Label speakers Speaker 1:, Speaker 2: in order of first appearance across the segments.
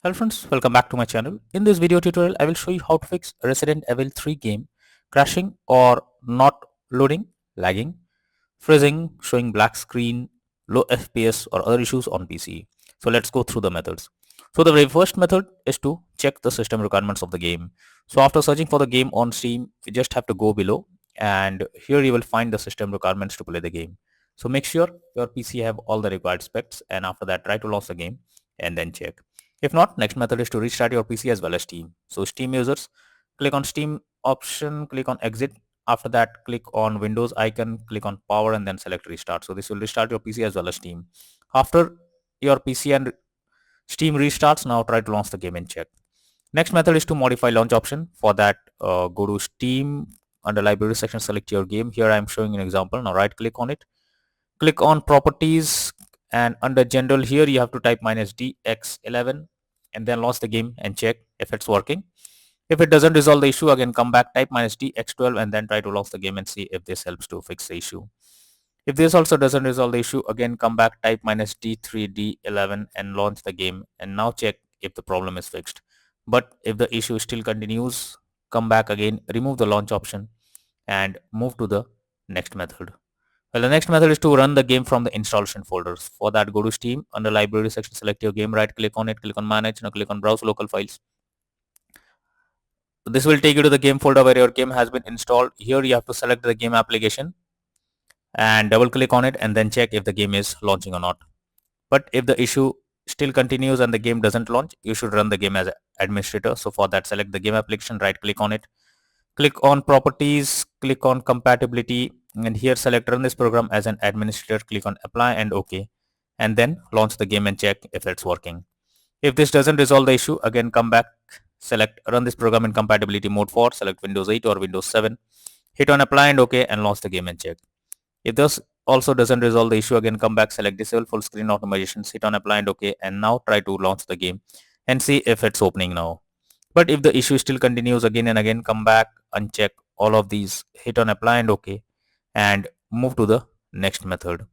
Speaker 1: Hello friends, welcome back to my channel. In this video tutorial, I will show you how to fix Resident Evil 3 game crashing or not loading, lagging, freezing, showing black screen, low FPS or other issues on PC. So let's go through the methods. So the very first method is to check the system requirements of the game. So after searching for the game on Steam, you just have to go below and here you will find the system requirements to play the game. So make sure your PC have all the required specs and after that try to launch the game and then check. If not, next method is to restart your PC as well as Steam. So Steam users, click on Steam option, click on exit. After that, click on Windows icon, click on power and then select restart. So this will restart your PC as well as Steam. After your PC and Steam restarts, now try to launch the game and check. Next method is to modify launch option. For that, go to Steam, under library section, select your game. Here I am showing an example. Now right click on it. Click on properties and under general here you have to type -dx11 and then launch the game and check if it's working. If it doesn't resolve the issue, again come back, type -dx12 and then try to launch the game and see if this helps to fix the issue. If this also doesn't resolve the issue, again come back, type -d3d11 and launch the game and now check if the problem is fixed. But if the issue still continues, come back again, remove the launch option and move to the next method. Well, the next method is to run the game from the installation folders. For that, go to Steam, under library section, select your game, right click on it, click on manage, now click on browse local files. This will take you to the game folder where your game has been installed. Here you have to select the game application and double click on it and then check if the game is launching or not. But if the issue still continues and the game doesn't launch, you should run the game as administrator. So for that, select the game application, right click on it, click on properties, click on compatibility and here select run this program as an administrator, click on apply and OK and then launch the game and check if it's working. If this doesn't resolve the issue, again come back, select run this program in compatibility mode for, select Windows 8 or Windows 7, hit on apply and OK and launch the game and check. If this also doesn't resolve the issue, again come back, select disable full screen automations, hit on apply and OK and now try to launch the game and see if it's opening now. But if the issue still continues, again and again come back, uncheck all of these, hit on apply and OK and move to the next method.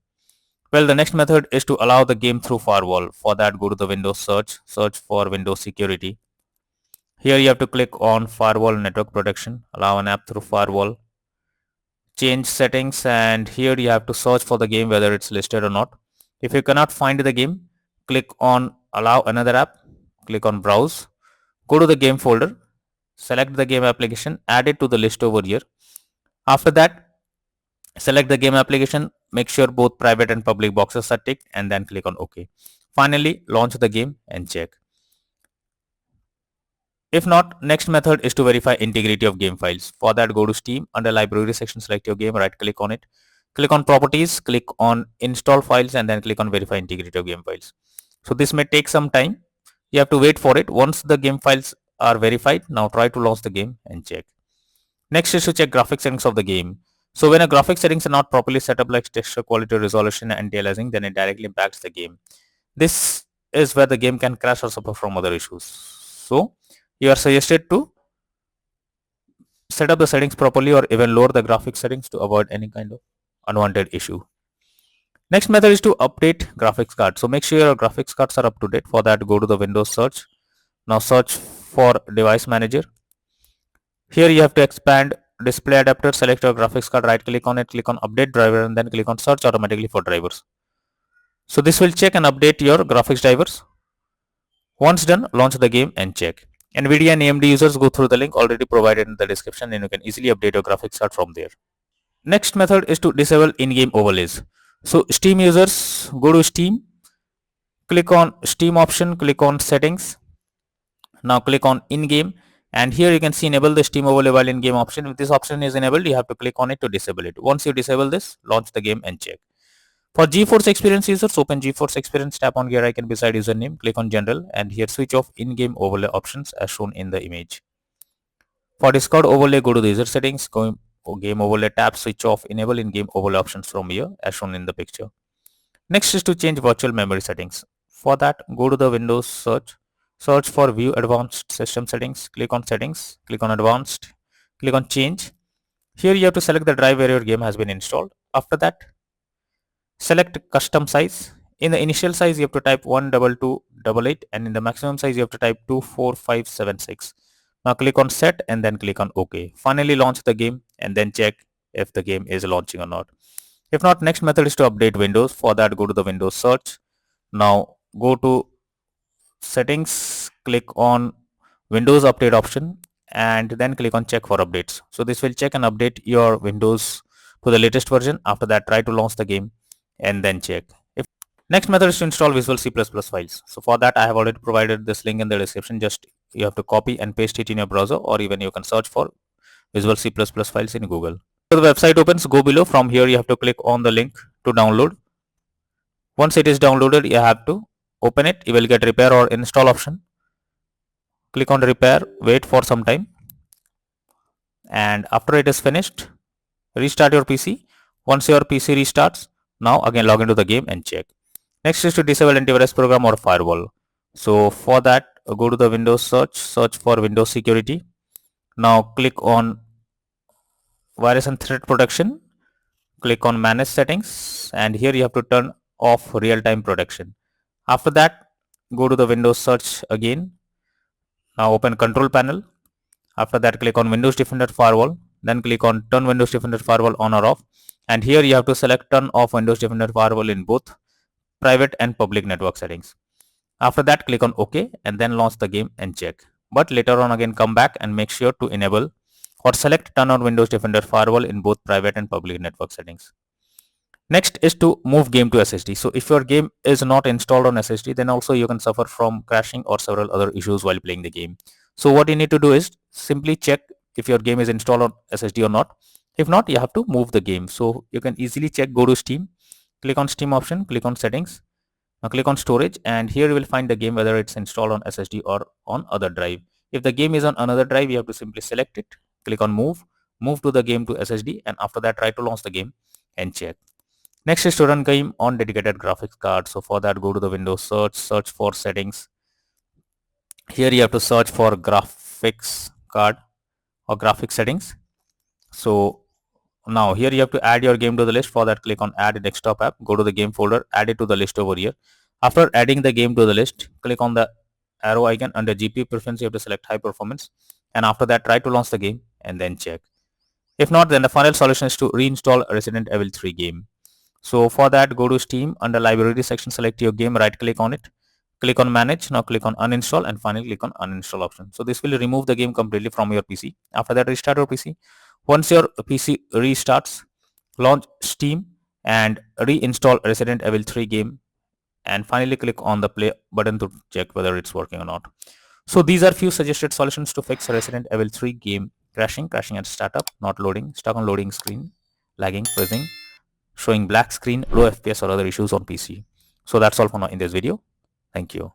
Speaker 1: Well, the next method is to allow the game through firewall. For that, go to the Windows search for Windows security. Here you have to click on firewall network protection, allow an app through firewall, change settings and here you have to search for the game whether it's listed or not. If you cannot find the game, click on allow another app, click on browse, go to the game folder, select the game application, add it to the list over here. After that, select the game application, make sure both private and public boxes are ticked and then click on OK. Finally, launch the game and check. If not, next method is to verify integrity of game files. For that, go to Steam, under library section, select your game, right click on it, click on properties, click on install files and then click on verify integrity of game files. So this may take some time. You have to wait for it. Once the game files are verified, now try to launch the game and check. Next is to check graphic settings of the game. So when a graphic settings are not properly set up like texture quality, resolution and anti-aliasing, then it directly impacts the game. This is where the game can crash or suffer from other issues. So you are suggested to set up the settings properly or even lower the graphic settings to avoid any kind of unwanted issue. Next method is to update graphics card. So make sure your graphics cards are up to date. For that, go to the Windows search. Now search for device manager. Here you have to expand display adapter, select your graphics card, right click on it, click on update driver and then click on search automatically for drivers. So this will check and update your graphics drivers. Once done, launch the game and check. NVIDIA and AMD users, go through the link already provided in the description and you can easily update your graphics card from there. Next method is to disable in-game overlays. So Steam users, go to Steam, click on Steam option, click on settings. Now click on in-game and here you can see enable the Steam overlay while in-game option. If this option is enabled, you have to click on it to disable it. Once you disable this, launch the game and check. For GeForce Experience users, open GeForce Experience, tap on gear icon beside username, click on general and here switch off in-game overlay options as shown in the image. For Discord overlay, go to the user settings, go game overlay tab, switch off enable in-game overlay options from here as shown in the picture. Next is to change virtual memory settings. For that, go to the Windows search for view advanced system settings, click on settings, click on advanced, click on change. Here you have to select the drive where your game has been installed. After that, select custom size. In the initial size, you have to type 122 double 8, and in the maximum size you have to type 24576. Now click on set and then click on OK. Finally launch the game and then check if the game is launching or not. If not, next method is to update Windows. For that, go to the Windows search. Now go to settings, click on Windows update option, and then click on check for updates. So this will check and update your Windows to the latest version. After that, try to launch the game and then check. Next method is to install Visual C++ files. So for that, I have already provided this link in the description. Just you have to copy and paste it in your browser, or even you can search for Visual C++ files in Google. So the website opens, go below. From here, you have to click on the link to download. Once it is downloaded, you have to open it. You will get repair or install option. Click on repair, wait for some time, and after it is finished, restart your PC. Once your PC restarts, now again log into the game and check. Next is to disable antivirus program or firewall. So for that, go to the Windows search for Windows security. Now click on virus and threat protection. Click on manage settings, and here you have to turn off real-time protection. After that, go to the Windows search again. Now open control panel. After that, click on Windows Defender Firewall. Then click on turn Windows Defender Firewall on or off. And here you have to select turn off Windows Defender Firewall in both private and public network settings. After that, click on OK and then launch the game and check. But later on again come back and make sure to enable or select turn on Windows Defender Firewall in both private and public network settings. Next is to move game to SSD. So if your game is not installed on SSD, then also you can suffer from crashing or several other issues while playing the game. So what you need to do is simply check if your game is installed on SSD or not. If not, you have to move the game. So you can easily check, go to Steam, click on Steam option, click on settings. Now click on storage, and here you will find the game whether it's installed on SSD or on other drive. If the game is on another drive, you have to simply select it, click on move to the game to SSD, and after that try to launch the game and check. Next is to run game on dedicated graphics card. So for that, go to the Windows search for settings. Here you have to search for graphics card or graphics settings. So now here you have to add your game to the list. For that, click on add desktop app, go to the game folder, add it to the list over here. After adding the game to the list, click on the arrow icon. Under GPU preference, you have to select high performance, and after that try to launch the game and then check. If not, then the final solution is to reinstall Resident Evil 3 game. So for that, go to Steam, under library section, select your game, right click on it, click on manage. Now click on uninstall and finally click on uninstall option. So this will remove the game completely from your PC. After that, restart your PC. Once your PC restarts, launch Steam and reinstall Resident Evil 3 game, and finally click on the play button to check whether it's working or not. So these are few suggested solutions to fix Resident Evil 3 game crashing at startup, not loading, stuck on loading screen, lagging, freezing, showing black screen, low FPS or other issues on PC. So that's all for now in this video. Thank you.